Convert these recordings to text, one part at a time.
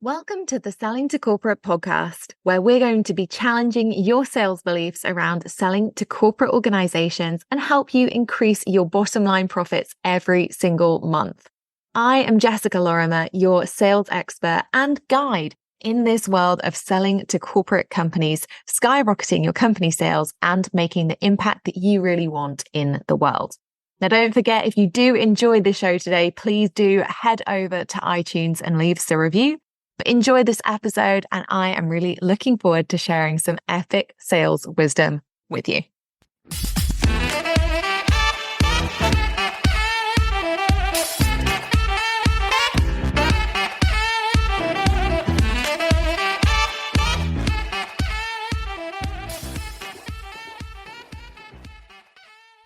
Welcome to the Selling to Corporate podcast, where we're going to be challenging your sales beliefs around selling to corporate organizations and help you increase your bottom line profits every single month. I am Jess Lorimer, your sales expert and guide in this world of selling to corporate companies, skyrocketing your company sales and making the impact that you really want in the world. Now, don't forget, if you do enjoy the show today, please do head over to iTunes and leave us a review. But enjoy this episode, and I am really looking forward to sharing some epic sales wisdom with you.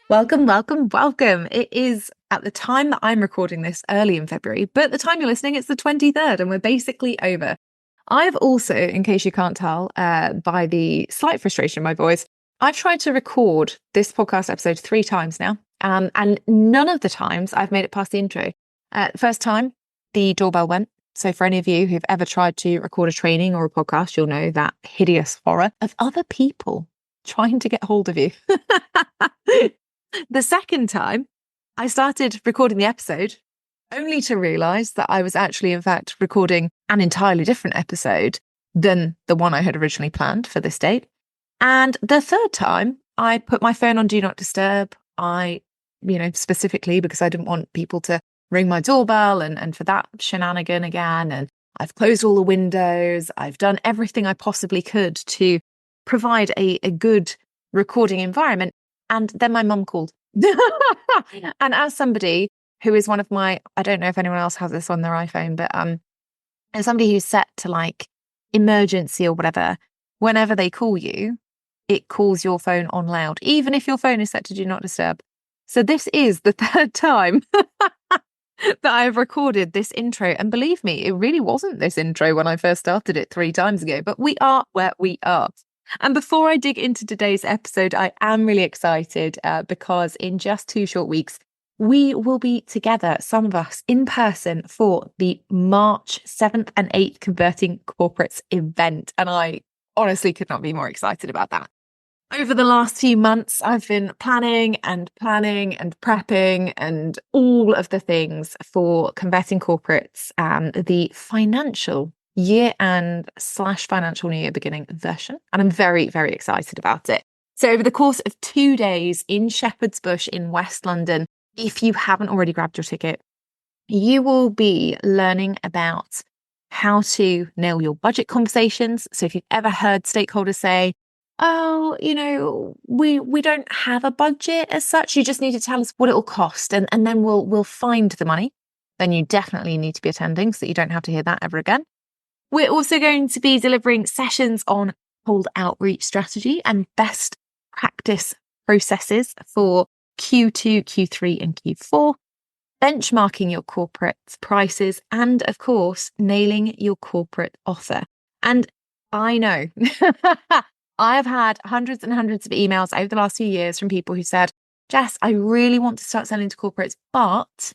Welcome. It is at the time that I'm recording this early in February, but at the time you're listening, it's the 23rd and we're basically over. I've also, in case you can't tell by the slight frustration in my voice, I've tried to record this podcast episode 3 times now, and none of the times I've made it past the intro. First time, the doorbell went. So for any of you who've ever tried to record a training or a podcast, you'll know that hideous horror of other people trying to get hold of you. The second time, I started recording the episode only to realize that I was actually, in fact, recording an entirely different episode than the one I had originally planned for this date. And the third time, I put my phone on Do Not Disturb. Specifically because I didn't want people to ring my doorbell and for that shenanigan again. And I've closed all the windows. I've done everything I possibly could to provide a good recording environment. And then my mum called. And as somebody who is one of my, I don't know if anyone else has this on their iPhone, but as somebody who's set to like emergency or whatever, whenever they call you, it calls your phone on loud, even if your phone is set to Do Not Disturb. So this is the third time that I've recorded this intro. And believe me, it really wasn't this intro when I first started it 3 times ago, but we are where we are. And before I dig into today's episode, I am really excited because in just 2 short weeks, we will be together, some of us, in person for the March 7th and 8th Converting Corporates event. And I honestly could not be more excited about that. Over the last few months, I've been planning and prepping and all of the things for Converting Corporates and the financial year and / financial new year beginning version. And I'm very, very excited about it. So over the course of 2 days in Shepherd's Bush in West London, if you haven't already grabbed your ticket, you will be learning about how to nail your budget conversations. So if you've ever heard stakeholders say, oh, we don't have a budget as such, you just need to tell us what it'll cost and then we'll find the money, then you definitely need to be attending so that you don't have to hear that ever again. We're also going to be delivering sessions on cold outreach strategy and best practice processes for Q2, Q3, and Q4, benchmarking your corporate prices, and of course, nailing your corporate offer. And I know I have had hundreds and hundreds of emails over the last few years from people who said, Jess, I really want to start selling to corporates, but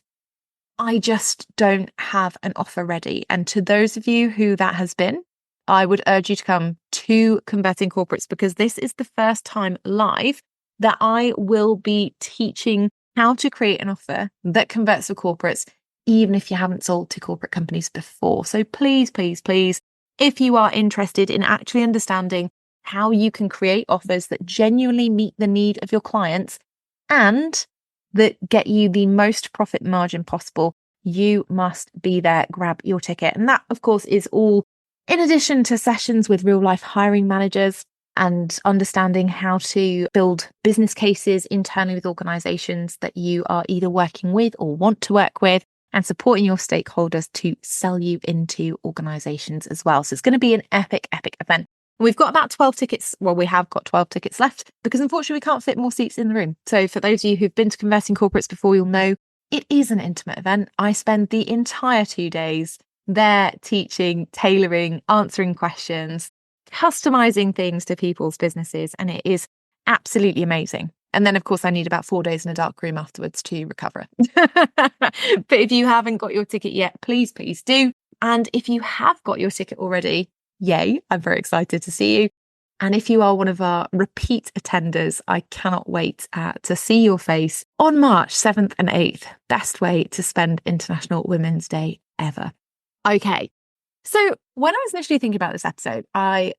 I just don't have an offer ready. And to those of you who that has been, I would urge you to come to Converting Corporates because this is the first time live that I will be teaching how to create an offer that converts to corporates, even if you haven't sold to corporate companies before. So please, if you are interested in actually understanding how you can create offers that genuinely meet the need of your clients and that get you the most profit margin possible, you must be there, grab your ticket. And that, of course, is all in addition to sessions with real life hiring managers and understanding how to build business cases internally with organizations that you are either working with or want to work with, and supporting your stakeholders to sell you into organizations as well. So it's going to be an epic event. We've got about 12 tickets. Well, we have got 12 tickets left because unfortunately we can't fit more seats in the room. So for those of you who've been to Converting Corporates before, you'll know it is an intimate event. I spend the entire 2 days there teaching, tailoring, answering questions, customizing things to people's businesses. And it is absolutely amazing. And then, of course, I need about 4 days in a dark room afterwards to recover. But if you haven't got your ticket yet, please do. And if you have got your ticket already, yay, I'm very excited to see you. And if you are one of our repeat attenders, I cannot wait to see your face on March 7th and 8th. Best way to spend International Women's Day ever. Okay, so when I was initially thinking about this episode, I'm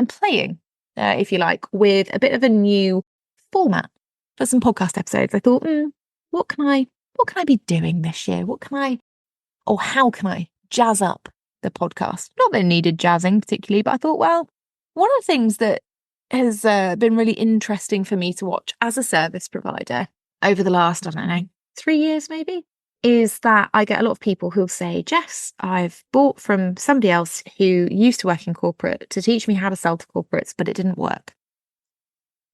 playing, if you like, with a bit of a new format for some podcast episodes. I thought, what can I be doing this year? How can I jazz up the podcast? Not that it needed jazzing particularly, but I thought, well, one of the things that has been really interesting for me to watch as a service provider over the last, 3 years maybe, is that I get a lot of people who'll say, Jess, I've bought from somebody else who used to work in corporate to teach me how to sell to corporates, but it didn't work.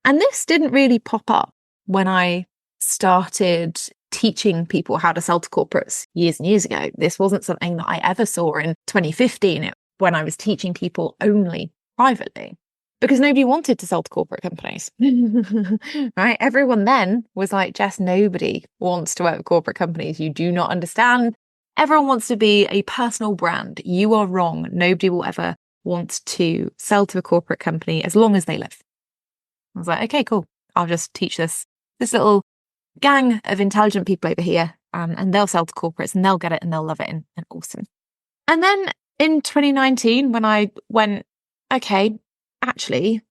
And this didn't really pop up when I started teaching people how to sell to corporates years and years ago. This wasn't something that I ever saw in 2015 when I was teaching people only privately, because nobody wanted to sell to corporate companies, right? Everyone then was like, Jess, nobody wants to work with corporate companies. You do not understand. Everyone wants to be a personal brand. You are wrong. Nobody will ever want to sell to a corporate company as long as they live. I was like, okay, cool. I'll just teach this little gang of intelligent people over here, and they'll sell to corporates and they'll get it and they'll love it and awesome. And then in 2019, when I went, okay, actually,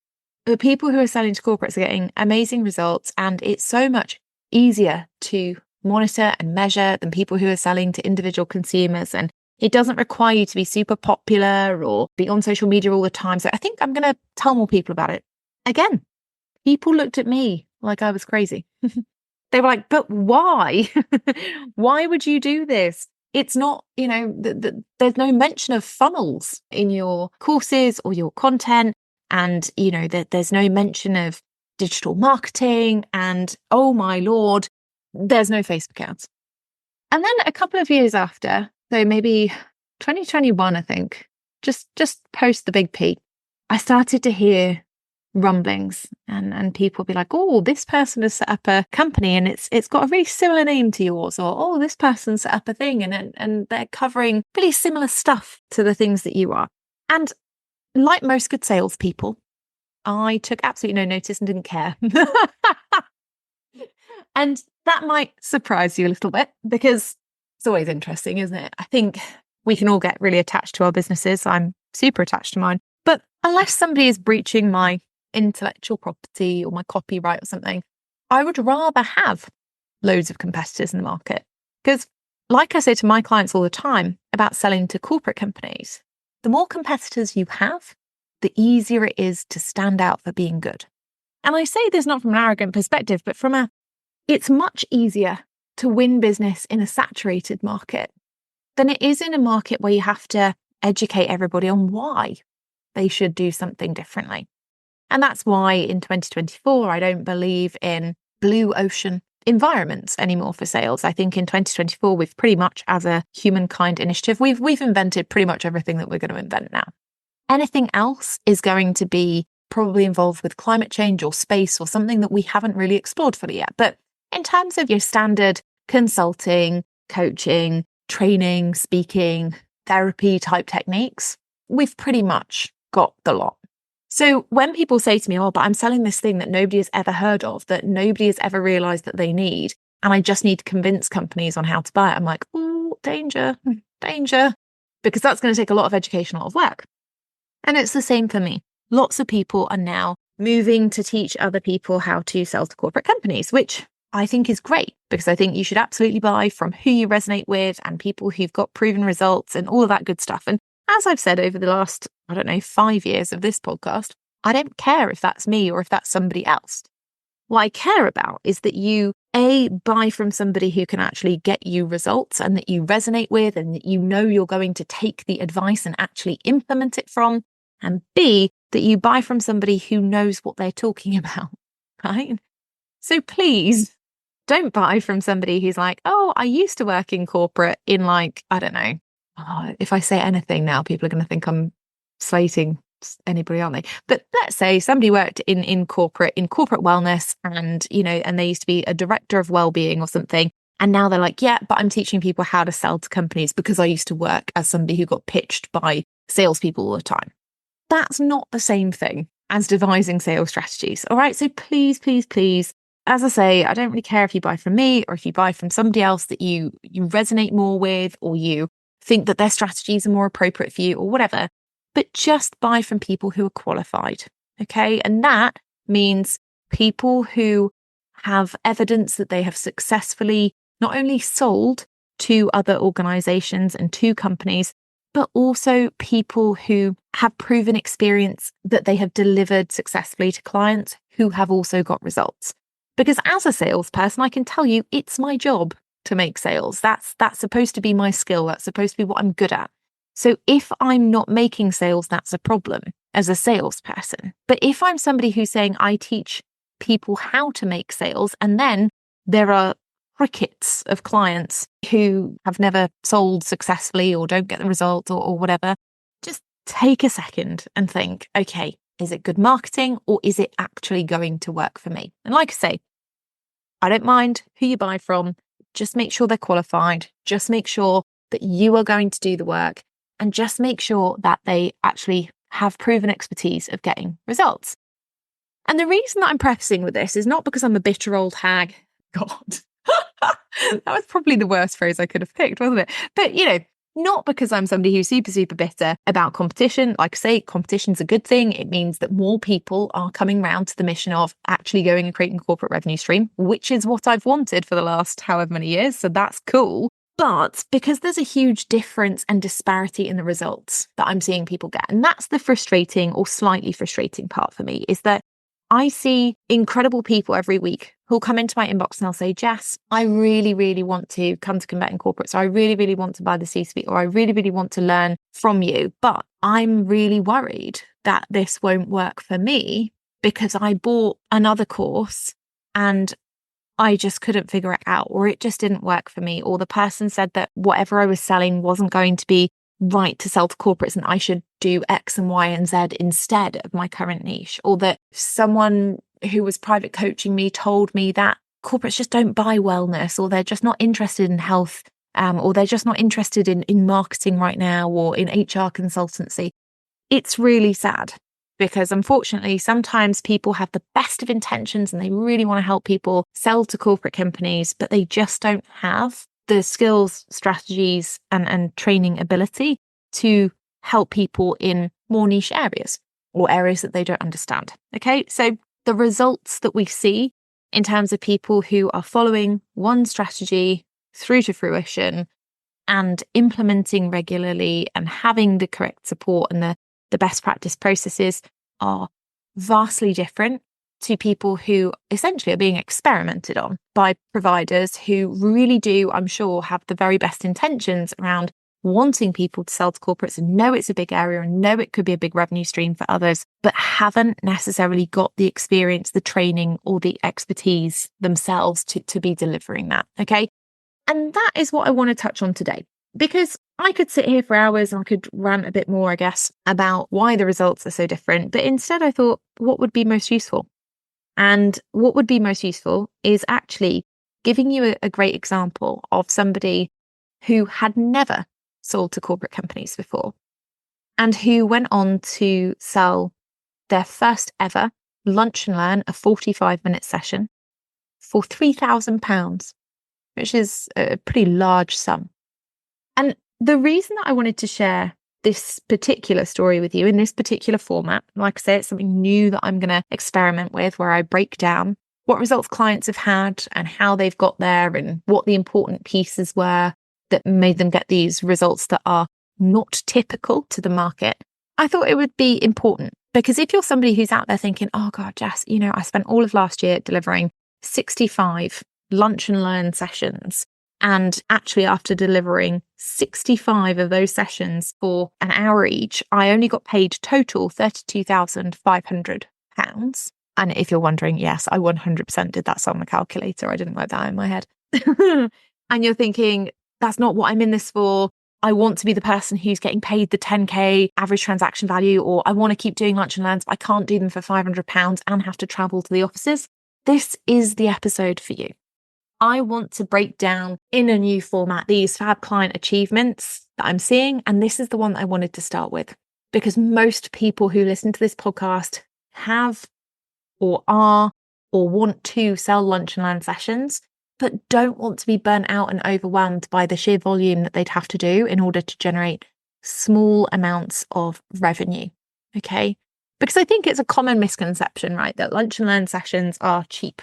the people who are selling to corporates are getting amazing results, and it's so much easier to monitor and measure than people who are selling to individual consumers. And it doesn't require you to be super popular or be on social media all the time. So I think I'm going to tell more people about it. Again, people looked at me like I was crazy. They were like, but why? Why would you do this? It's not, there's no mention of funnels in your courses or your content. And, there's no mention of digital marketing. And, oh my Lord, there's no Facebook ads. And then a couple of years after, so maybe 2021, I think, just post the big P, I started to hear rumblings and people be like, oh, this person has set up a company and it's got a really similar name to yours, or oh, this person set up a thing and they're covering really similar stuff to the things that you are. And like most good salespeople, I took absolutely no notice and didn't care. And that might surprise you a little bit, because it's always interesting, isn't it? I think we can all get really attached to our businesses. I'm super attached to mine. But unless somebody is breaching my intellectual property or my copyright or something, I would rather have loads of competitors in the market. Because like I say to my clients all the time about selling to corporate companies, the more competitors you have, the easier it is to stand out for being good. And I say this not from an arrogant perspective, but it's much easier to win business in a saturated market than it is in a market where you have to educate everybody on why they should do something differently. And that's why in 2024, I don't believe in blue ocean environments anymore for sales. I think in 2024, we've pretty much, as a humankind initiative, we've invented pretty much everything that we're going to invent now. Anything else is going to be probably involved with climate change or space or something that we haven't really explored fully yet. But in terms of your standard consulting, coaching, training, speaking, therapy type techniques, we've pretty much got the lot. So when people say to me, oh, but I'm selling this thing that nobody has ever heard of, that nobody has ever realized that they need, and I just need to convince companies on how to buy it, I'm like, oh, danger, because that's going to take a lot of education, a lot of work. And it's the same for me. Lots of people are now moving to teach other people how to sell to corporate companies, which I think is great, because I think you should absolutely buy from who you resonate with and people who've got proven results and all of that good stuff. And as I've said over the last, 5 years of this podcast, I don't care if that's me or if that's somebody else. What I care about is that you, A, buy from somebody who can actually get you results and that you resonate with and that you know you're going to take the advice and actually implement it from. And B, that you buy from somebody who knows what they're talking about, right? So please don't buy from somebody who's like, oh, I used to work in corporate in if I say anything now, people are going to think I'm slating anybody, aren't they? But let's say somebody worked in corporate wellness and, and they used to be a director of well-being or something. And now they're like, yeah, but I'm teaching people how to sell to companies because I used to work as somebody who got pitched by salespeople all the time. That's not the same thing as devising sales strategies. All right. So please, please, please, as I say, I don't really care if you buy from me or if you buy from somebody else that you resonate more with, or you think that their strategies are more appropriate for you or whatever, but just buy from people who are qualified. Okay. And that means people who have evidence that they have successfully not only sold to other organizations and to companies, but also people who have proven experience that they have delivered successfully to clients who have also got results. Because as a salesperson, I can tell you it's my job to make sales. That's supposed to be my skill. That's supposed to be what I'm good at. So if I'm not making sales, that's a problem as a salesperson. But if I'm somebody who's saying I teach people how to make sales, and then there are crickets of clients who have never sold successfully or don't get the result or whatever, just take a second and think, okay, is it good marketing or is it actually going to work for me? And like I say, I don't mind who you buy from. Just make sure they're qualified. Just make sure that you are going to do the work, and just make sure that they actually have proven expertise of getting results. And the reason that I'm prefacing with this is not because I'm a bitter old hag. God, that was probably the worst phrase I could have picked, wasn't it? But, not because I'm somebody who's super, super bitter about competition. Like I say, competition's a good thing. It means that more people are coming round to the mission of actually going and creating a corporate revenue stream, which is what I've wanted for the last however many years. So that's cool. But because there's a huge difference and disparity in the results that I'm seeing people get. And that's the frustrating or slightly frustrating part for me, is that I see incredible people every week who'll come into my inbox and they'll say, Jess, I really, really want to come to Combating Corporate. So I really, really want to buy the C-suite, or I really, really want to learn from you. But I'm really worried that this won't work for me because I bought another course and I just couldn't figure it out, or it just didn't work for me. Or the person said that whatever I was selling wasn't going to be right to sell to corporates and I should do X and Y and Z instead of my current niche. Or that someone who was private coaching me told me that corporates just don't buy wellness, or they're just not interested in health, or they're just not interested in marketing right now, or in HR consultancy. It's really sad because unfortunately, sometimes people have the best of intentions and they really want to help people sell to corporate companies, but they just don't have the skills, strategies, and training ability to help people in more niche areas or areas that they don't understand. Okay, so the results that we see in terms of people who are following one strategy through to fruition and implementing regularly and having the correct support and the best practice processes are vastly different to people who essentially are being experimented on by providers who really do, I'm sure, have the very best intentions around wanting people to sell to corporates and know it's a big area and know it could be a big revenue stream for others, but haven't necessarily got the experience, the training, or the expertise themselves to be delivering that. Okay. And that is what I want to touch on today, because I could sit here for hours and I could rant a bit more, I guess, about why the results are so different. But instead, I thought, what would be most useful? And what would be most useful is actually giving you a great example of somebody who had never sold to corporate companies before and who went on to sell their first ever lunch and learn, a 45-minute session, for £3,000, which is a pretty large sum. And the reason that I wanted to share this particular story with you in this particular format, like I say, it's something new that I'm going to experiment with, where I break down what results clients have had and how they've got there and what the important pieces were that made them get these results that are not typical to the market. I thought it would be important because if you're somebody who's out there thinking, oh God, Jess, I spent all of last year delivering 65 lunch and learn sessions. And actually, after delivering 65 of those sessions for an hour each, I only got paid total £32,500. And if you're wondering, yes, I 100% did that on the calculator. I didn't work that out in my head. And you're thinking, that's not what I'm in this for. I want to be the person who's getting paid the 10K average transaction value, or I want to keep doing lunch and learns, but I can't do them for £500 and have to travel to the offices. This is the episode for you. I want to break down in a new format these fab client achievements that I'm seeing. And this is the one that I wanted to start with, because most people who listen to this podcast have or are or want to sell lunch and learn sessions, but don't want to be burnt out and overwhelmed by the sheer volume that they'd have to do in order to generate small amounts of revenue. Okay. Because I think it's a common misconception, right, that lunch and learn sessions are cheap.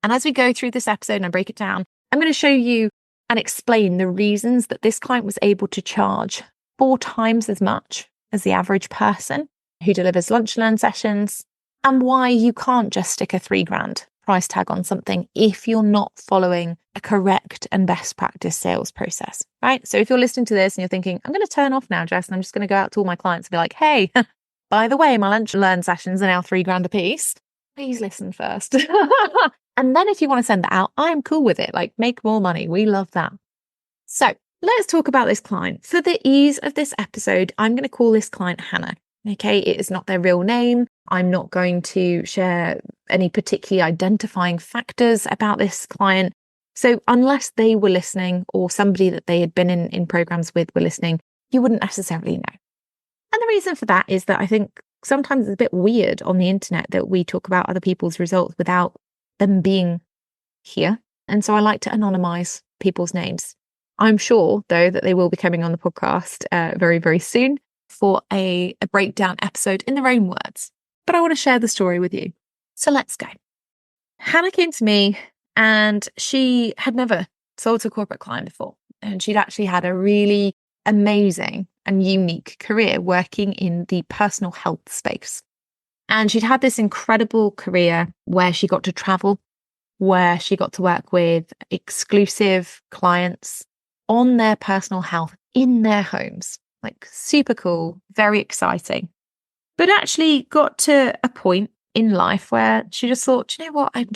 And as we go through this episode and I break it down, I'm going to show you and explain the reasons that this client was able to charge 4 times as much as the average person who delivers lunch and learn sessions, and why you can't just stick a $3,000 price tag on something if you're not following a correct and best practice sales process, right? So if you're listening to this and you're thinking, I'm going to turn off now, Jess, and I'm just going to go out to all my clients and be like, hey, by the way, my lunch and learn sessions are now $3,000 a piece. Please listen first. And then if you want to send that out, I'm cool with it. Like, make more money. We love that. So let's talk about this client. For the ease of this episode, I'm going to call this client Hannah. Okay, it is not their real name. I'm not going to share any particularly identifying factors about this client. So unless they were listening or somebody that they had been in programs with were listening, you wouldn't necessarily know. And the reason for that is that I think sometimes it's a bit weird on the internet that we talk about other people's results without them being here. And so I like to anonymize people's names. I'm sure, though, that they will be coming on the podcast very, very soon for a breakdown episode in their own words. But I want to share the story with you. So let's go. Hannah came to me and she had never sold to a corporate client before. And she'd actually had a really amazing and unique career working in the personal health space. And she'd had this incredible career where she got to travel, where she got to work with exclusive clients on their personal health in their homes. Like, super cool, very exciting. But actually got to a point in life where she just thought, you know what, I'm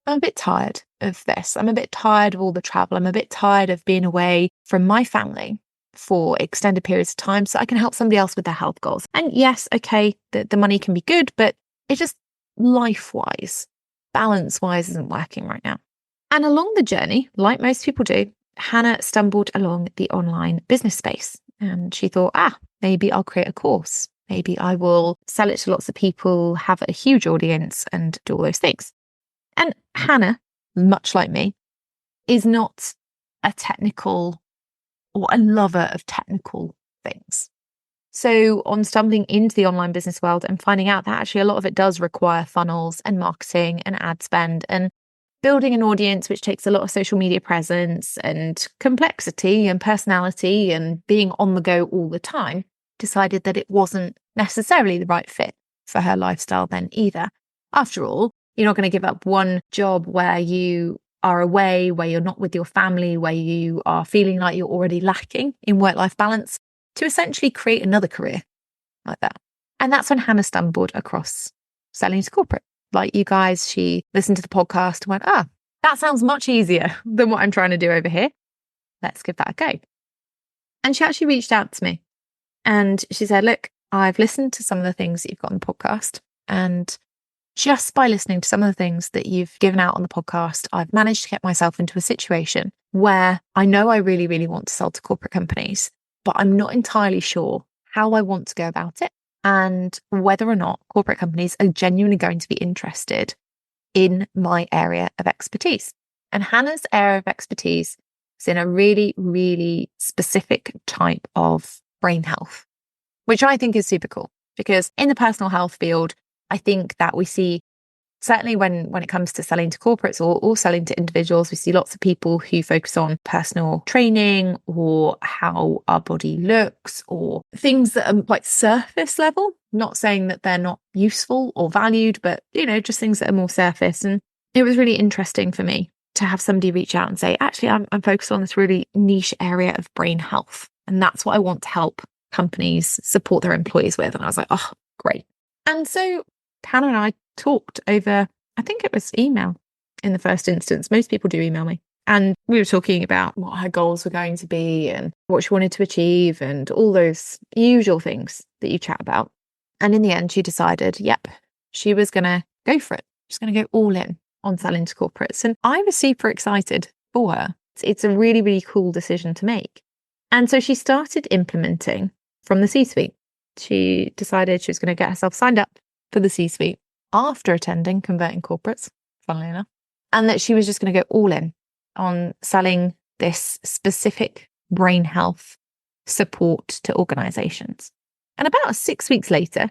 a bit tired of this. I'm a bit tired of all the travel. I'm a bit tired of being away from my family for extended periods of time so I can help somebody else with their health goals. And yes, okay, the money can be good, but it just life-wise, balance-wise isn't working right now. And along the journey, like most people do, Hannah stumbled along the online business space. And she thought, maybe I'll create a course. Maybe I will sell it to lots of people, have a huge audience and do all those things. And Hannah, much like me, is not a technical or a lover of technical things. So on stumbling into the online business world and finding out that actually a lot of it does require funnels and marketing and ad spend and building an audience, which takes a lot of social media presence and complexity and personality and being on the go all the time, decided that it wasn't necessarily the right fit for her lifestyle then either. After all, you're not going to give up one job where you are away, where you're not with your family, where you are feeling like you're already lacking in work-life balance, to essentially create another career like that. And that's when Hannah stumbled across selling to corporate. Like you guys, she listened to the podcast and went, that sounds much easier than what I'm trying to do over here. Let's give that a go. And she actually reached out to me and she said, look, I've listened to some of the things that you've got on the podcast, and just by listening to some of the things that you've given out on the podcast, I've managed to get myself into a situation where I know I really, really want to sell to corporate companies, but I'm not entirely sure how I want to go about it and whether or not corporate companies are genuinely going to be interested in my area of expertise. And Hannah's area of expertise is in a really, really specific type of brain health, which I think is super cool, because in the personal health field, I think that we see, certainly when it comes to selling to corporates or selling to individuals, we see lots of people who focus on personal training or how our body looks or things that are quite surface level. Not saying that they're not useful or valued, but, just things that are more surface. And it was really interesting for me to have somebody reach out and say, actually, I'm focused on this really niche area of brain health. And that's what I want to help companies support their employees with. And I was like, oh, great. And so Hannah and I talked over, I think it was email in the first instance. Most people do email me. And we were talking about what her goals were going to be and what she wanted to achieve and all those usual things that you chat about. And in the end, she decided, she was going to go for it. She's going to go all in on selling to corporates. And I was super excited for her. It's a really, really cool decision to make. And so she started implementing from the C-suite. She decided she was going to get herself signed up for the C-suite after attending Converting Corporates, funnily enough, and that she was just going to go all in on selling this specific brain health support to organizations. And about 6 weeks later,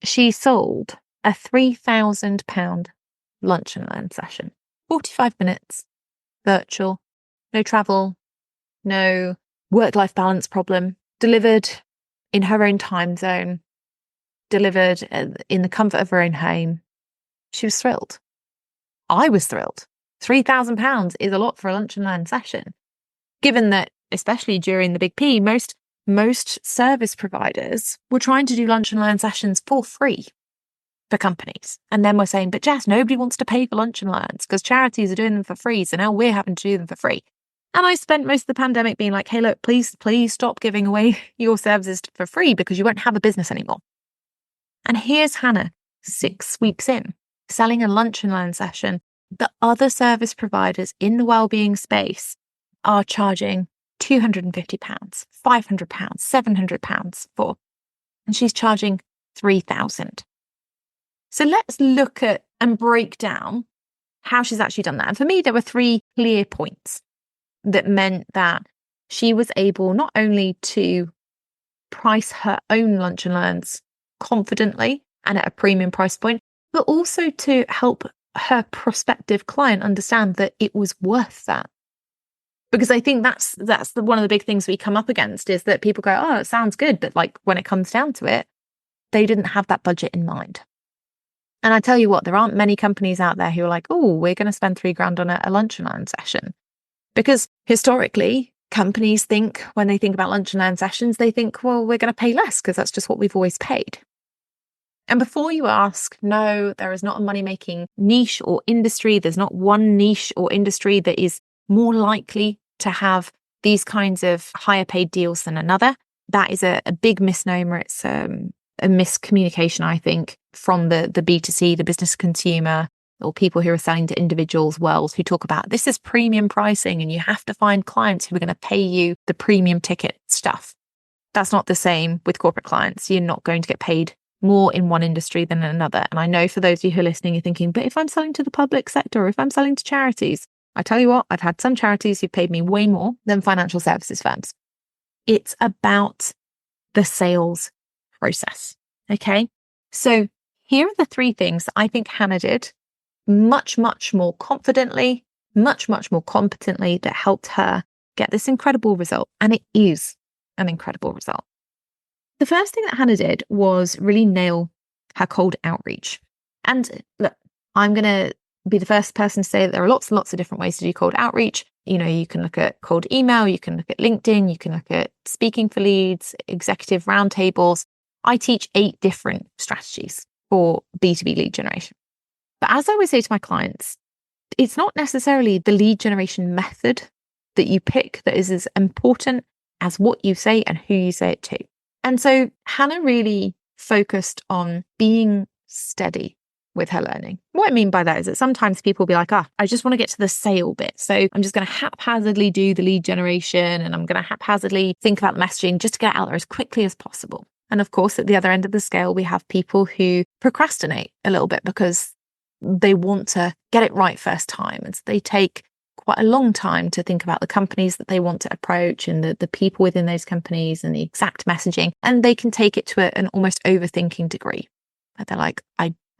she sold a £3,000 lunch and learn session, 45 minutes, virtual, no travel, no work-life balance problem, delivered in her own time zone, delivered in the comfort of her own home. She was thrilled. I was thrilled. £3,000 is a lot for a lunch and learn session, given that, especially during the Big P, most service providers were trying to do lunch and learn sessions for free for companies. And then we're saying, but Jess, nobody wants to pay for lunch and learns because charities are doing them for free. So now we're having to do them for free. And I spent most of the pandemic being like, hey, look, please stop giving away your services for free because you won't have a business anymore. And here's Hannah, 6 weeks in, selling a lunch and learn session that other service providers in the wellbeing space are charging £250, £500, £700 for. And she's charging £3,000. So let's look at and break down how she's actually done that. And for me, there were 3 clear points that meant that she was able not only to price her own lunch and learns confidently and at a premium price point, but also to help her prospective client understand that it was worth that. Because I think that's one of the big things we come up against is that people go, oh, it sounds good. But like when it comes down to it, they didn't have that budget in mind. And I tell you what, there aren't many companies out there who are like, oh, we're going to spend £3,000 on a lunch and learn session. Because historically, companies think when they think about lunch and learn sessions, they think, well, we're going to pay less because that's just what we've always paid. And before you ask, no, there is not a money-making niche or industry. There's not one niche or industry that is more likely to have these kinds of higher paid deals than another. That is a big misnomer. It's a miscommunication, I think, from the B2C, the business consumer, or people who are selling to individuals world who talk about this is premium pricing and you have to find clients who are going to pay you the premium ticket stuff. That's not the same with corporate clients. You're not going to get paid more in one industry than another. And I know for those of you who are listening, you're thinking, but if I'm selling to the public sector or if I'm selling to charities, I tell you what, I've had some charities who paid me way more than financial services firms. It's about the sales process. Okay. So here are the 3 things that I think Hannah did much, much more confidently, much, much more competently that helped her get this incredible result. And it is an incredible result. The first thing that Hannah did was really nail her cold outreach. And look, I'm going to be the first person to say that there are lots and lots of different ways to do cold outreach. You know, you can look at cold email, you can look at LinkedIn, you can look at speaking for leads, executive roundtables. I teach 8 different strategies for B2B lead generation. But as I always say to my clients, it's not necessarily the lead generation method that you pick that is as important as what you say and who you say it to. And so Hannah really focused on being steady with her learning. What I mean by that is that sometimes people will be like, I just want to get to the sale bit. So I'm just going to haphazardly do the lead generation and I'm going to haphazardly think about the messaging just to get it out there as quickly as possible. And of course, at the other end of the scale, we have people who procrastinate a little bit because they want to get it right first time. And so they take quite a long time to think about the companies that they want to approach and the people within those companies and the exact messaging. And they can take it to an almost overthinking degree. They're like,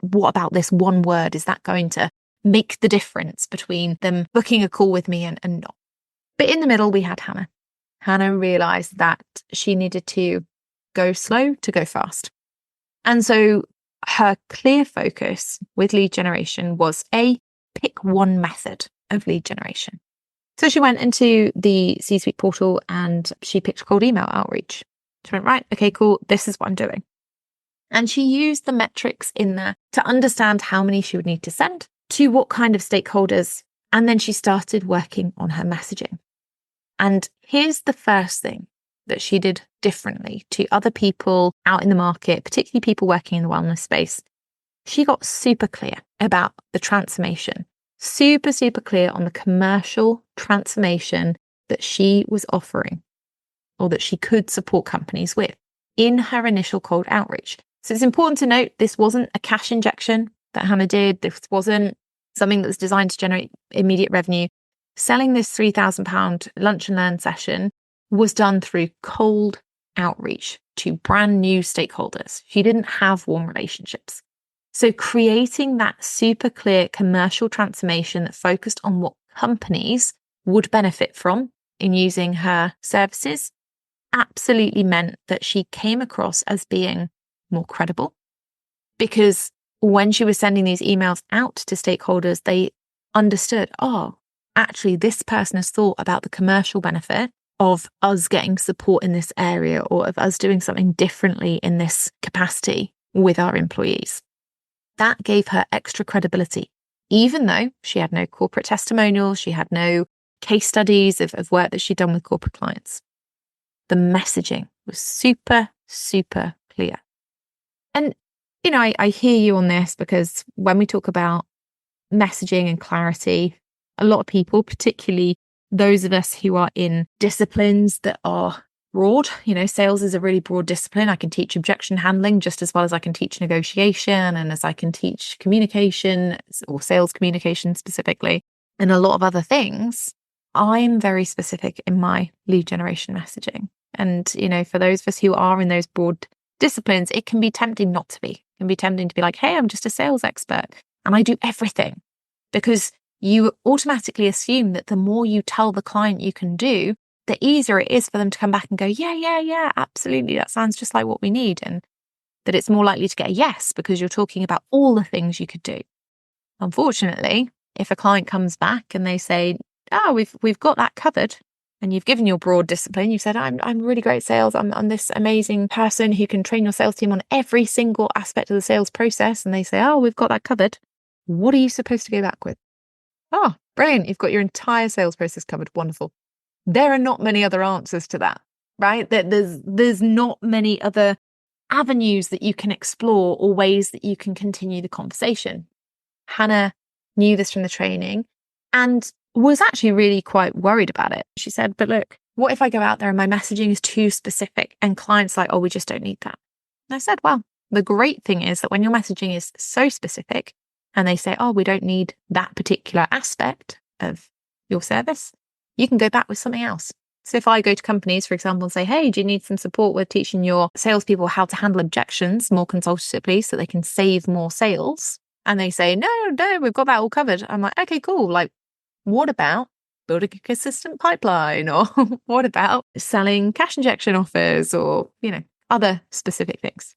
what about this one word? Is that going to make the difference between them booking a call with me and not? But in the middle, we had Hannah. Hannah realized that she needed to go slow to go fast. And so her clear focus with lead generation was pick one method of lead generation. So she went into the C-suite portal and she picked cold email outreach. She went, right, okay, cool. This is what I'm doing. And she used the metrics in there to understand how many she would need to send to what kind of stakeholders. And then she started working on her messaging. And here's the first thing that she did differently to other people out in the market, particularly people working in the wellness space. She got super clear about the transformation super, super clear on the commercial transformation that she was offering or that she could support companies with in her initial cold outreach. So it's important to note this wasn't a cash injection that Hannah did. This wasn't something that was designed to generate immediate revenue. Selling this £3,000 lunch and learn session was done through cold outreach to brand new stakeholders. She didn't have warm relationships. So creating that super clear commercial transformation that focused on what companies would benefit from in using her services absolutely meant that she came across as being more credible, because when she was sending these emails out to stakeholders, they understood, oh, actually, this person has thought about the commercial benefit of us getting support in this area or of us doing something differently in this capacity with our employees. That gave her extra credibility, even though she had no corporate testimonials, she had no case studies of work that she'd done with corporate clients. The messaging was super, super clear. And, I hear you on this, because when we talk about messaging and clarity, a lot of people, particularly those of us who are in disciplines that are broad, sales is a really broad discipline. I can teach objection handling just as well as I can teach negotiation and as I can teach communication or sales communication specifically, and a lot of other things. I'm very specific in my lead generation messaging. And, for those of us who are in those broad disciplines, it can be tempting not to be. It can be tempting to be like, hey, I'm just a sales expert and I do everything, because you automatically assume that the more you tell the client you can do, the easier it is for them to come back and go, yeah, absolutely. That sounds just like what we need. And that it's more likely to get a yes because you're talking about all the things you could do. Unfortunately, if a client comes back and they say, oh, we've got that covered, and you've given your broad discipline, you've said, I'm really great at sales. I'm this amazing person who can train your sales team on every single aspect of the sales process. And they say, oh, we've got that covered. What are you supposed to go back with? Oh, brilliant. You've got your entire sales process covered. Wonderful. There are not many other answers to that, right? There's not many other avenues that you can explore or ways that you can continue the conversation. Hannah knew this from the training and was actually really quite worried about it. She said, but look, what if I go out there and my messaging is too specific and clients like, oh, we just don't need that. And I said, well, the great thing is that when your messaging is so specific and they say, oh, we don't need that particular aspect of your service, you can go back with something else. So if I go to companies, for example, and say, hey, do you need some support with teaching your salespeople how to handle objections more consultatively so they can save more sales? And they say, no, we've got that all covered. I'm like, okay, cool. Like, what about building a consistent pipeline? Or what about selling cash injection offers or, other specific things?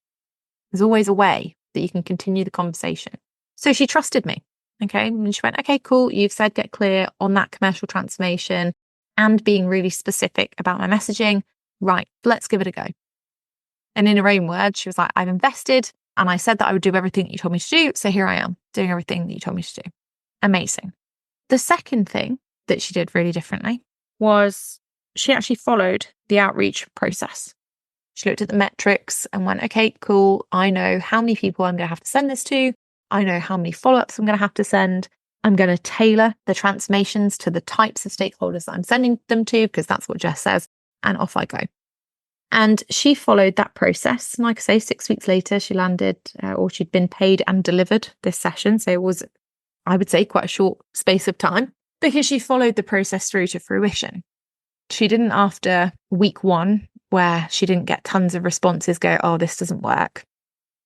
There's always a way that you can continue the conversation. So she trusted me. Okay. And she went, okay, cool. You've said get clear on that commercial transformation and being really specific about my messaging. Right. Let's give it a go. And in her own words, she was like, I've invested and I said that I would do everything that you told me to do. So here I am doing everything that you told me to do. Amazing. The second thing that she did really differently was she actually followed the outreach process. She looked at the metrics and went, okay, cool. I know how many people I'm going to have to send this to. I know how many follow-ups I'm going to have to send. I'm going to tailor the transformations to the types of stakeholders that I'm sending them to, because that's what Jess says. And off I go. And she followed that process. And like I say, 6 weeks later, she landed or she'd been paid and delivered this session. So it was, I would say, quite a short space of time because she followed the process through to fruition. She didn't, after week 1, where she didn't get tons of responses, go, oh, this doesn't work,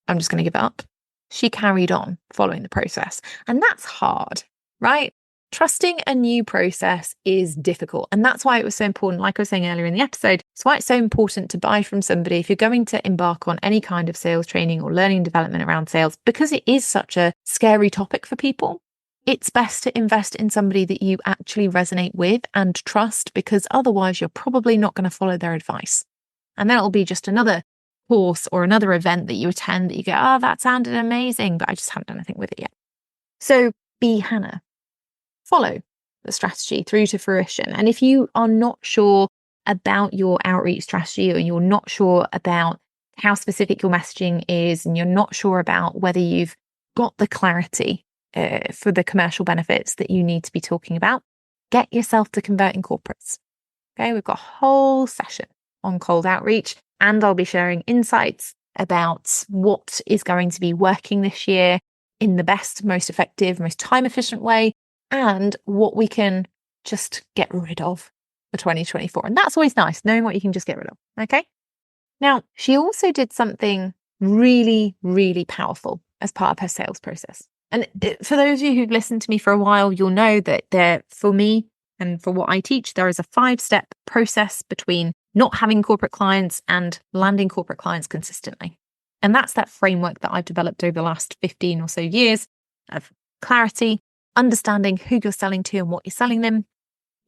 I'm just going to give up. She carried on following the process. And that's hard, right? Trusting a new process is difficult. And that's why it was so important, like I was saying earlier in the episode, it's why it's so important to buy from somebody if you're going to embark on any kind of sales training or learning and development around sales, because it is such a scary topic for people. It's best to invest in somebody that you actually resonate with and trust, because otherwise you're probably not going to follow their advice. And then it'll be just another course or another event that you attend that you go, oh, that sounded amazing, but I just haven't done anything with it yet. So be Hannah. Follow the strategy through to fruition. And if you are not sure about your outreach strategy, or you're not sure about how specific your messaging is, and you're not sure about whether you've got the clarity for the commercial benefits that you need to be talking about. Get yourself to converting corporates. Okay, we've got a whole session on cold outreach, and I'll be sharing insights about what is going to be working this year in the best, most effective, most time efficient way, and what we can just get rid of for 2024. And that's always nice, knowing what you can just get rid of. Okay. Now, she also did something really, really powerful as part of her sales process. And for those of you who've listened to me for a while, you'll know that for me and for what I teach, there is a 5-step process between not having corporate clients and landing corporate clients consistently. And that's that framework that I've developed over the last 15 or so years of clarity, understanding who you're selling to and what you're selling them,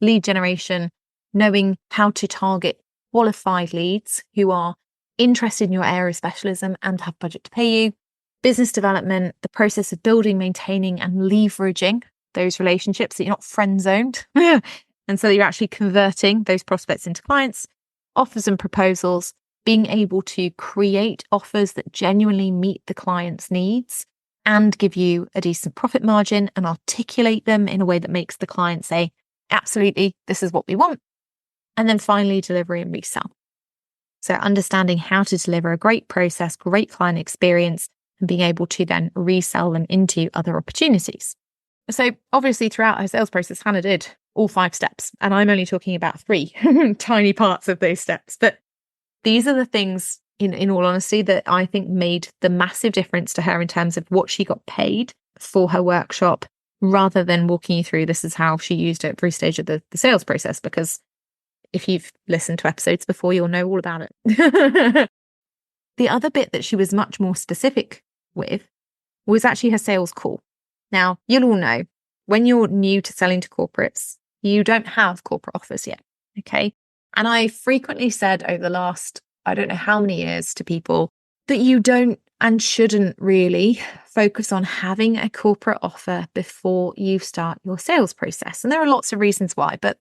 lead generation, knowing how to target qualified leads who are interested in your area of specialism and have budget to pay you, business development, the process of building, maintaining, and leveraging those relationships, that you're not friend zoned. And so that you're actually converting those prospects into clients, offers and proposals, being able to create offers that genuinely meet the client's needs and give you a decent profit margin and articulate them in a way that makes the client say, absolutely, this is what we want. And then finally, delivery and resell. So understanding how to deliver a great process, great client experience, and being able to then resell them into other opportunities. So obviously throughout her sales process, Hannah did all 5 steps, and I'm only talking about 3 tiny parts of those steps. But these are the things, in all honesty, that I think made the massive difference to her in terms of what she got paid for her workshop, rather than walking you through this is how she used it at every stage of the sales process. Because if you've listened to episodes before, you'll know all about it. The other bit that she was much more specific with was actually her sales call. Now, you'll all know when you're new to selling to corporates, you don't have corporate offers yet. Okay. And I frequently said over the last, I don't know how many years, to people that you don't and shouldn't really focus on having a corporate offer before you start your sales process. And there are lots of reasons why, but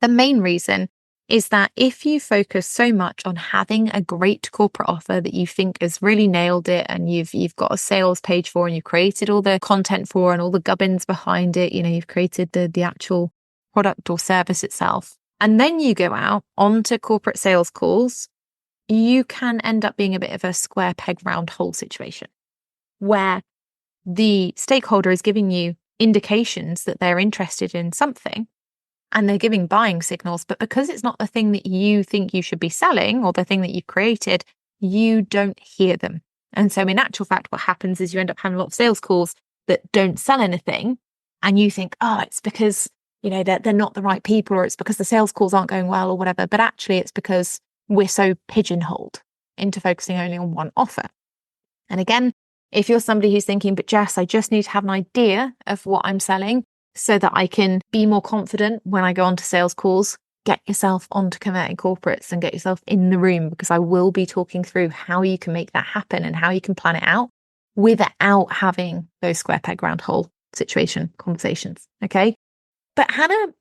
the main reason is that if you focus so much on having a great corporate offer that you think has really nailed it, and you've got a sales page for, and you've created all the content for and all the gubbins behind it, you've created the actual product or service itself, and then you go out onto corporate sales calls, you can end up being a bit of a square peg round hole situation where the stakeholder is giving you indications that they're interested in something, and they're giving buying signals, but because it's not the thing that you think you should be selling or the thing that you've created, you don't hear them. And so in actual fact, what happens is you end up having a lot of sales calls that don't sell anything. And you think, oh, it's because, they're not the right people, or it's because the sales calls aren't going well or whatever. But actually it's because we're so pigeonholed into focusing only on one offer. And again, if you're somebody who's thinking, but Jess, I just need to have an idea of what I'm selling so that I can be more confident when I go onto sales calls, get yourself onto converting corporates and get yourself in the room, because I will be talking through how you can make that happen and how you can plan it out without having those square peg round hole situation conversations. Okay. But Hannah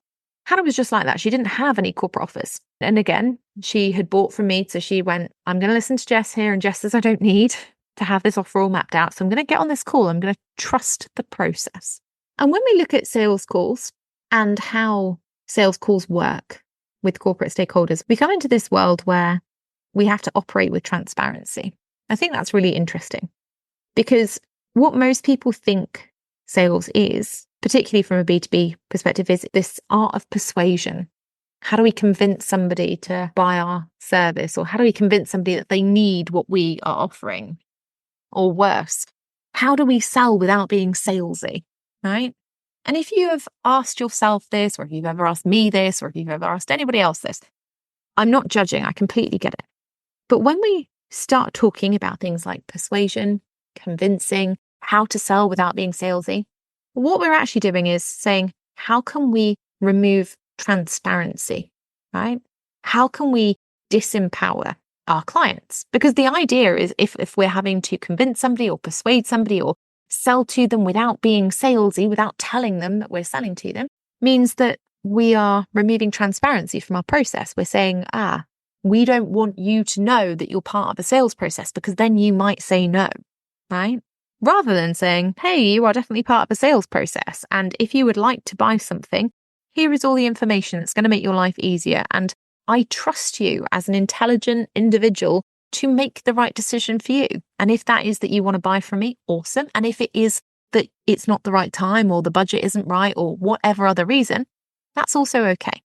was just like that. She didn't have any corporate offers. And again, she had bought from me. So she went, I'm going to listen to Jess here. And Jess says, I don't need to have this offer all mapped out. So I'm going to get on this call. I'm going to trust the process. And when we look at sales calls and how sales calls work with corporate stakeholders, we come into this world where we have to operate with transparency. I think that's really interesting, because what most people think sales is, particularly from a B2B perspective, is this art of persuasion. How do we convince somebody to buy our service? Or how do we convince somebody that they need what we are offering? Or worse, how do we sell without being salesy? Right? And if you have asked yourself this, or if you've ever asked me this, or if you've ever asked anybody else this, I'm not judging, I completely get it. But when we start talking about things like persuasion, convincing, how to sell without being salesy, what we're actually doing is saying, how can we remove transparency, right? How can we disempower our clients? Because the idea is if we're having to convince somebody or persuade somebody or sell to them without being salesy, without telling them that we're selling to them, means that we are removing transparency from our process. We're saying, we don't want you to know that you're part of a sales process, because then you might say no, right? rather than saying, hey, you are definitely part of a sales process. And if you would like to buy something, here is all the information that's going to make your life easier. And I trust you as an intelligent individual to make the right decision for you. And if that is that you want to buy from me, awesome. And if it is that it's not the right time or the budget isn't right or whatever other reason, that's also okay.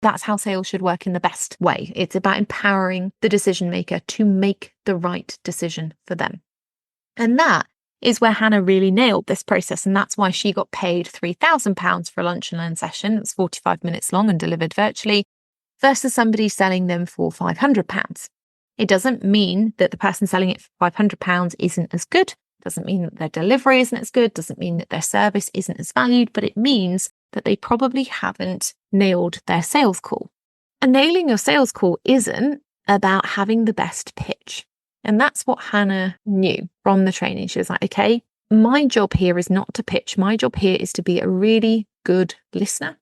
That's how sales should work in the best way. It's about empowering the decision maker to make the right decision for them. And that is where Hannah really nailed this process. And that's why she got paid £3,000 for a lunch and learn session that's 45 minutes long and delivered virtually versus somebody selling them for £500. It doesn't mean that the person selling it for £500 isn't as good. Doesn't mean that their delivery isn't as good. Doesn't mean that their service isn't as valued, but it means that they probably haven't nailed their sales call. And nailing your sales call isn't about having the best pitch. And that's what Hannah knew from the training. She was like, okay, my job here is not to pitch. My job here is to be a really good listener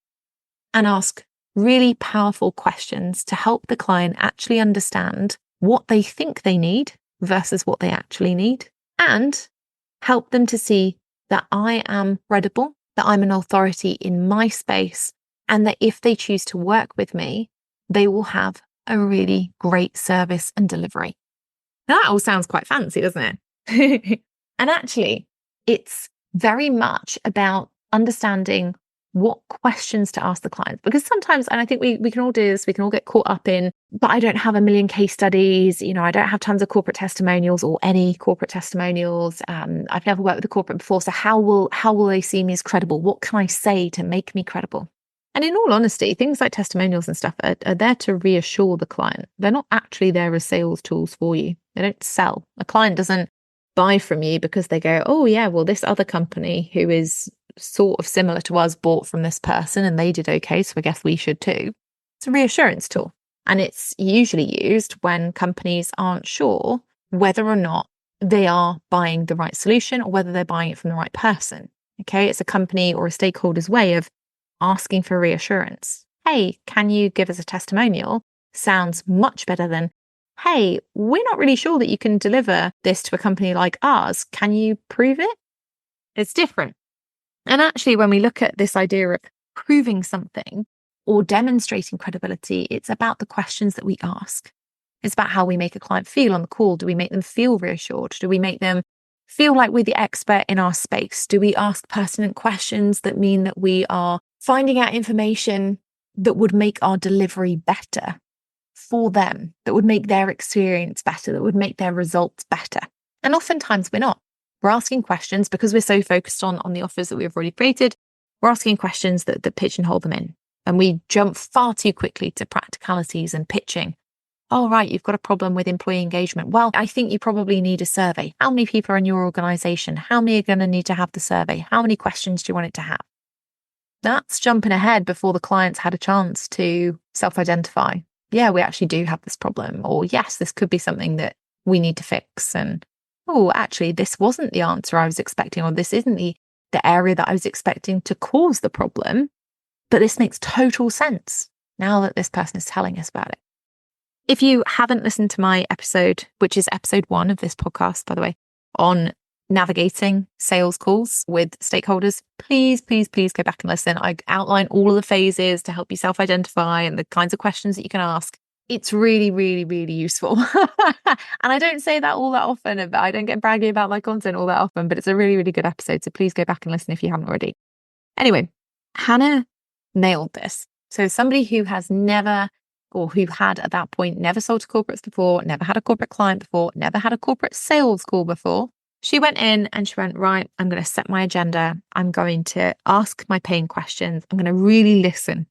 and ask really powerful questions to help the client actually understand what they think they need versus what they actually need, and help them to see that I am credible, that I'm an authority in my space, and that if they choose to work with me, they will have a really great service and delivery. Now, that all sounds quite fancy, doesn't it? And actually, it's very much about understanding what questions to ask the clients. Because sometimes, and I think we can all do this, we can all get caught up in, but I don't have a million case studies, I don't have tons of corporate testimonials or any corporate testimonials. I've never worked with a corporate before. So how will they see me as credible? What can I say to make me credible? And in all honesty, things like testimonials and stuff are there to reassure the client. They're not actually there as sales tools for you. They don't sell. A client doesn't buy from you because they go, oh yeah, well, this other company who is sort of similar to us bought from this person and they did okay, so I guess we should too. It's a reassurance tool. And it's usually used when companies aren't sure whether or not they are buying the right solution or whether they're buying it from the right person. Okay, it's a company or a stakeholder's way of asking for reassurance. Hey, can you give us a testimonial? Sounds much better than, hey, we're not really sure that you can deliver this to a company like ours. Can you prove it? It's different. And actually, when we look at this idea of proving something or demonstrating credibility, it's about the questions that we ask. It's about how we make a client feel on the call. Do we make them feel reassured? Do we make them feel like we're the expert in our space? Do we ask pertinent questions that mean that we are finding out information that would make our delivery better for them, that would make their experience better, that would make their results better? And oftentimes we're not. We're asking questions because we're so focused on the offers that we've already created. We're asking questions that pigeonhole them in. And we jump far too quickly to practicalities and pitching. Oh, right, you've got a problem with employee engagement. Well, I think you probably need a survey. How many people are in your organization? How many are going to need to have the survey? How many questions do you want it to have? That's jumping ahead before the clients had a chance to self-identify. Yeah, we actually do have this problem. Or yes, this could be something that we need to fix. And oh, actually, this wasn't the answer I was expecting, or this isn't the area that I was expecting to cause the problem. But this makes total sense now that this person is telling us about it. If you haven't listened to my episode, which is episode 1 of this podcast, by the way, on navigating sales calls with stakeholders, please go back and listen. I outline all of the phases to help you self-identify and the kinds of questions that you can ask. It's really, really, really useful. And I don't say that all that often, but I don't get braggy about my content all that often, but it's a really, really good episode. So please go back and listen if you haven't already. Anyway, Hannah nailed this. So somebody who has never, or who had at that point never sold to corporates before, never had a corporate client before, never had a corporate sales call before, she went in and she went, right, I'm going to set my agenda. I'm going to ask my pain questions. I'm going to really listen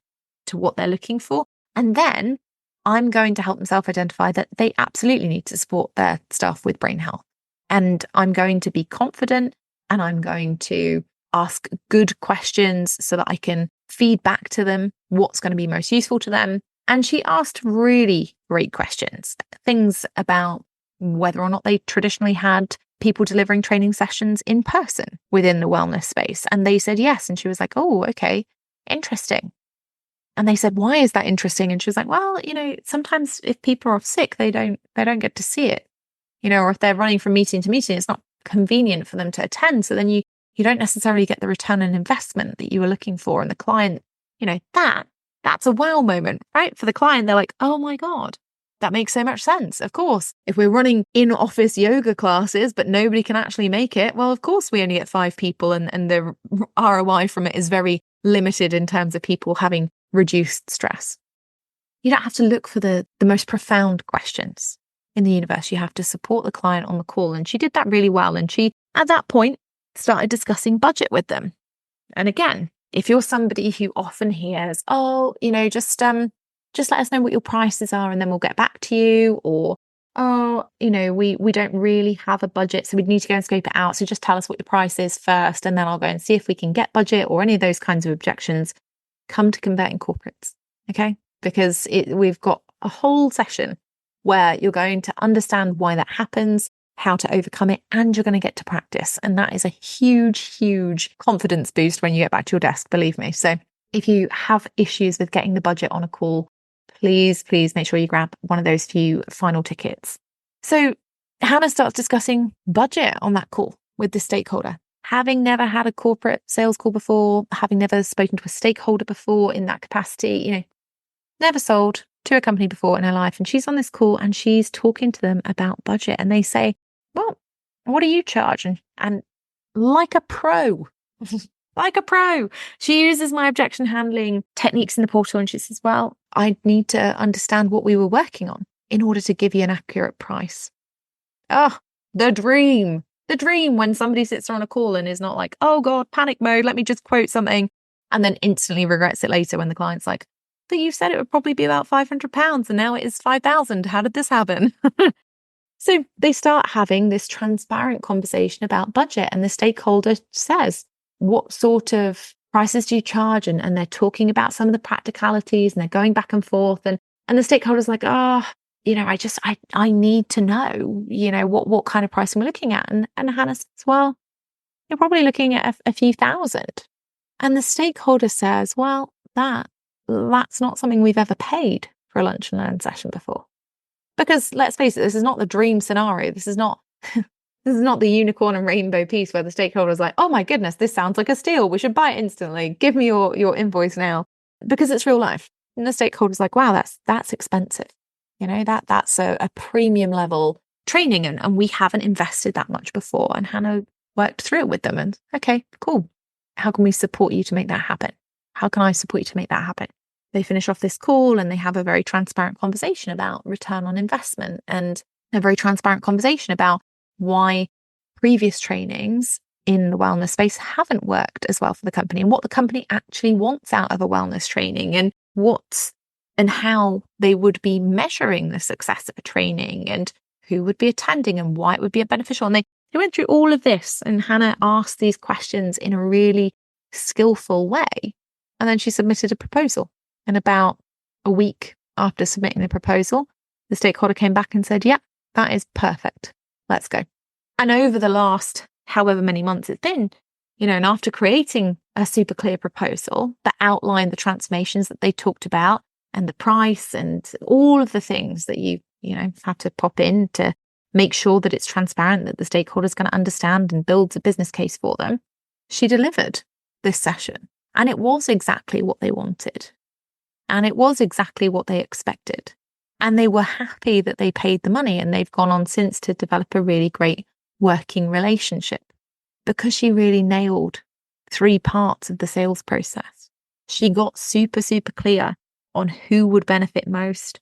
to what they're looking for. And then I'm going to help them self-identify that they absolutely need to support their staff with brain health. And I'm going to be confident and I'm going to ask good questions so that I can feed back to them what's going to be most useful to them. And she asked really great questions, things about whether or not they traditionally had people delivering training sessions in person within the wellness space. And they said yes. And she was like, oh, okay, interesting. And they said, why is that interesting? And she was like, well, sometimes if people are off sick, they don't get to see it, or if they're running from meeting to meeting, it's not convenient for them to attend. So then you don't necessarily get the return on investment that you were looking for. And the client, that's a wow moment, right? For the client, they're like, oh my God, that makes so much sense. Of course, if we're running in-office yoga classes, but nobody can actually make it, well, of course, we only get 5 people and the ROI from it is very limited in terms of people having reduced stress. You don't have to look for the most profound questions in the universe. You have to support the client on the call. And she did that really well. And she, at that point, started discussing budget with them. And again, if you're somebody who often hears, oh, just let us know what your prices are and then we'll get back to you, or, oh, we don't really have a budget, so we'd need to go and scope it out. So just tell us what your price is first, and then I'll go and see if we can get budget, or any of those kinds of objections. Come to Converting Corporates, okay? Because we've got a whole session where you're going to understand why that happens, how to overcome it, and you're going to get to practice. And that is a huge, huge confidence boost when you get back to your desk, believe me. So if you have issues with getting the budget on a call, please make sure you grab one of those few final tickets. So Hannah starts discussing budget on that call with the stakeholder. Having never had a corporate sales call before, having never spoken to a stakeholder before in that capacity, never sold to a company before in her life. And she's on this call and she's talking to them about budget. And they say, well, what do you charge? And like a pro, she uses my objection handling techniques in the portal. And she says, well, I need to understand what we were working on in order to give you an accurate price. Oh, the dream when somebody sits on a call and is not like, oh God, panic mode, let me just quote something, and then instantly regrets it later when the client's like, but you said it would probably be about £500 and now it is 5,000. How did this happen? So they start having this transparent conversation about budget, and the stakeholder says, what sort of prices do you charge? And they're talking about some of the practicalities, and they're going back and forth. And the stakeholder's like, I need to know, what kind of pricing we're looking at. And Hannah says, well, you're probably looking at a few thousand. And the stakeholder says, well, that's not something we've ever paid for a lunch and learn session before. Because let's face it, this is not the dream scenario. This is not the unicorn and rainbow piece where the stakeholder is like, oh my goodness, this sounds like a steal. We should buy it instantly. Give me your invoice now. Because it's real life. And the stakeholder's like, wow, that's expensive. That's a premium level training, and we haven't invested that much before. And Hannah worked through it with them and, okay, cool. How can we support you to make that happen? How can I support you to make that happen? They finish off this call and they have a very transparent conversation about return on investment, and a very transparent conversation about why previous trainings in the wellness space haven't worked as well for the company, and what the company actually wants out of a wellness training, and how they would be measuring the success of a training, and who would be attending, and why it would be beneficial. And they went through all of this, and Hannah asked these questions in a really skillful way. And then she submitted a proposal. And about a week after submitting the proposal, the stakeholder came back and said, yeah, that is perfect. Let's go. And over the last however many months it's been, and after creating a super clear proposal that outlined the transformations that they talked about, and the price, and all of the things that you have to pop in to make sure that it's transparent, that the stakeholder is going to understand and builds a business case for them, she delivered this session. And it was exactly what they wanted. And it was exactly what they expected. And they were happy that they paid the money, and they've gone on since to develop a really great working relationship, because she really nailed 3 parts of the sales process. She got super, super clear on who would benefit most,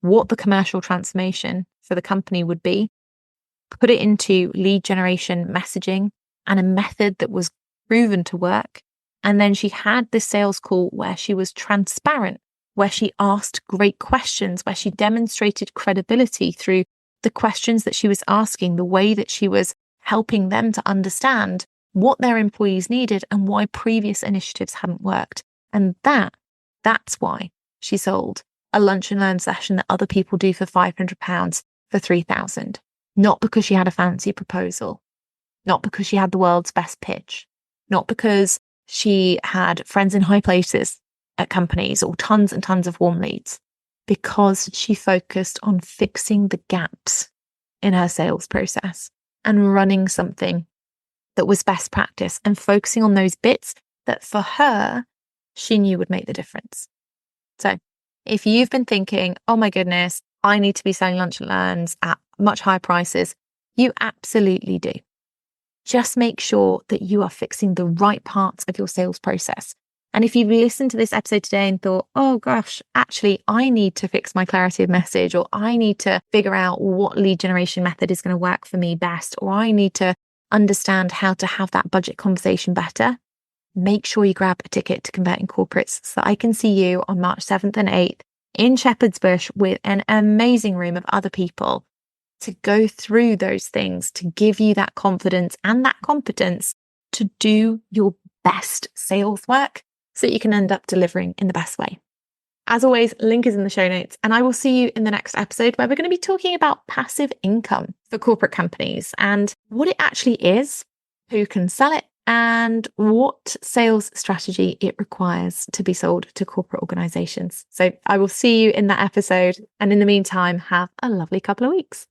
what the commercial transformation for the company would be, put it into lead generation messaging and a method that was proven to work. And then she had this sales call where she was transparent, where she asked great questions, where she demonstrated credibility through the questions that she was asking, the way that she was helping them to understand what their employees needed and why previous initiatives hadn't worked. And that's why she sold a lunch and learn session that other people do for £500 for £3,000. Not because she had a fancy proposal, not because she had the world's best pitch, not because she had friends in high places at companies or tons and tons of warm leads, because she focused on fixing the gaps in her sales process and running something that was best practice and focusing on those bits that for her, she knew would make the difference. So if you've been thinking, oh my goodness, I need to be selling lunch and learns at much higher prices, you absolutely do. Just make sure that you are fixing the right parts of your sales process. And if you've listened to this episode today and thought, oh gosh, actually, I need to fix my clarity of message, or I need to figure out what lead generation method is going to work for me best, or I need to understand how to have that budget conversation better, make sure you grab a ticket to Converting Corporates so that I can see you on March 7th and 8th in Shepherd's Bush with an amazing room of other people to go through those things, to give you that confidence and that competence to do your best sales work so that you can end up delivering in the best way. As always, link is in the show notes, and I will see you in the next episode where we're going to be talking about passive income for corporate companies and what it actually is, who can sell it, and what sales strategy it requires to be sold to corporate organizations. So I will see you in that episode. And in the meantime, have a lovely couple of weeks.